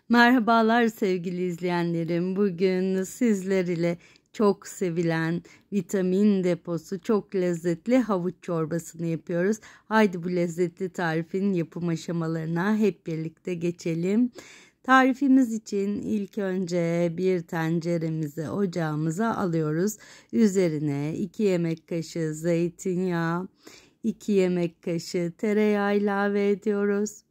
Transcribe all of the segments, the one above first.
Merhabalar sevgili izleyenlerim. Bugün sizler ile çok sevilen vitamin deposu çok lezzetli havuç çorbasını yapıyoruz. Haydi bu lezzetli tarifin yapım aşamalarına hep birlikte geçelim. Tarifimiz için ilk önce bir tenceremizi ocağımıza alıyoruz. Üzerine 2 yemek kaşığı zeytinyağı, 2 yemek kaşığı tereyağı ilave ediyoruz.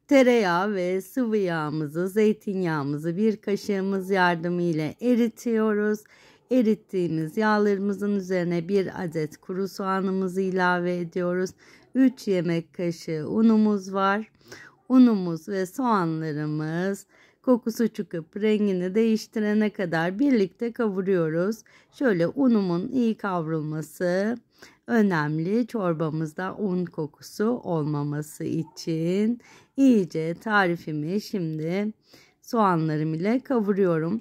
Tereyağı ve sıvı yağımızı, zeytinyağımızı bir kaşığımız yardımıyla eritiyoruz. Erittiğimiz yağlarımızın üzerine bir adet kuru soğanımızı ilave ediyoruz. 3 yemek kaşığı unumuz var. Unumuz ve soğanlarımız kokusu çıkıp rengini değiştirene kadar birlikte kavuruyoruz. Şöyle unumun iyi kavrulması önemli. Çorbamızda un kokusu olmaması için iyice tarifimi şimdi soğanlarım ile kavuruyorum.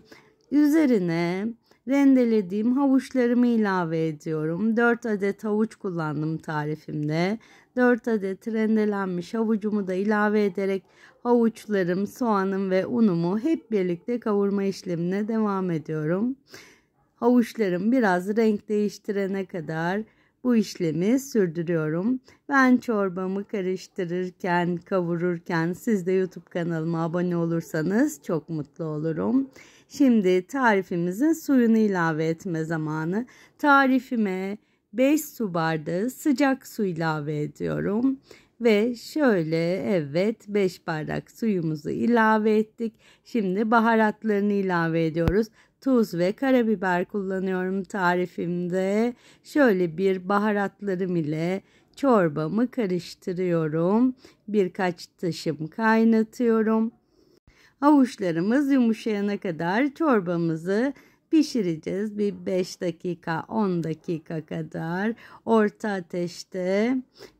Üzerine rendelediğim havuçlarımı ilave ediyorum. 4 adet havuç kullandım tarifimde. 4 adet rendelenmiş havucumu da ilave ederek havuçlarım, soğanım ve unumu hep birlikte kavurma işlemine devam ediyorum. Havuçlarım biraz renk değiştirene kadar bu işlemi sürdürüyorum. Ben çorbamı karıştırırken, kavururken siz de YouTube kanalıma abone olursanız çok mutlu olurum. Şimdi tarifimizin suyunu ilave etme zamanı. Tarifime 5 su bardağı sıcak su ilave ediyorum. Ve şöyle evet 5 bardak suyumuzu ilave ettik. Şimdi baharatlarını ilave ediyoruz. Tuz ve karabiber kullanıyorum tarifimde. Şöyle bir baharatlarım ile çorbamı karıştırıyorum. Birkaç taşım kaynatıyorum. Havuçlarımız yumuşayana kadar çorbamızı pişireceğiz. Bir 5 dakika 10 dakika kadar orta ateşte.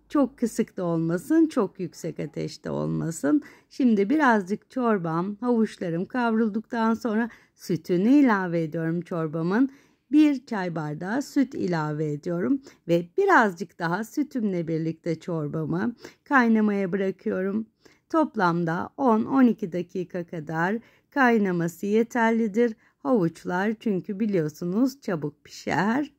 Çok kısık da olmasın, çok yüksek ateşte olmasın. Şimdi birazcık çorbam, havuçlarım kavrulduktan sonra sütünü ilave ediyorum çorbamın. 1 çay bardağı süt ilave ediyorum ve birazcık daha sütümle birlikte çorbamı kaynamaya bırakıyorum. Toplamda 10-12 dakika kadar kaynaması yeterlidir. Havuçlar çünkü biliyorsunuz çabuk pişer.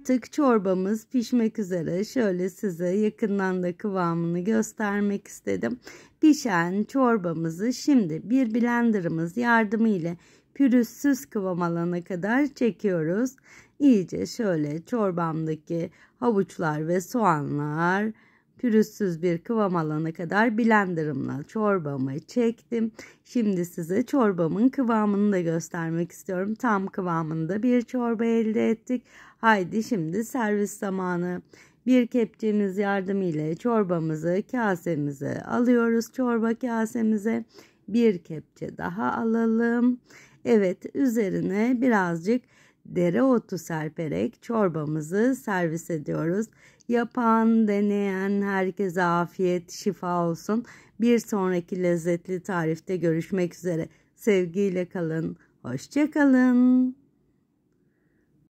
Artık çorbamız pişmek üzere. Şöyle size yakından da kıvamını göstermek istedim. Pişen çorbamızı şimdi bir blenderımız yardımıyla pürüzsüz kıvam alana kadar çekiyoruz. İyice şöyle çorbamdaki havuçlar ve soğanlar pürüzsüz bir kıvam alana kadar blenderımla çorbamı çektim. Şimdi size çorbamın kıvamını da göstermek istiyorum. Tam kıvamında bir çorba elde ettik. Haydi şimdi servis zamanı. Bir kepçemiz yardımıyla çorbamızı kasemize alıyoruz. Çorba kasemize bir kepçe daha alalım. Evet, üzerine birazcık dereotu serperek çorbamızı servis ediyoruz. Yapan, deneyen herkese afiyet, şifa olsun. Bir sonraki lezzetli tarifte görüşmek üzere. Sevgiyle kalın, hoşça kalın.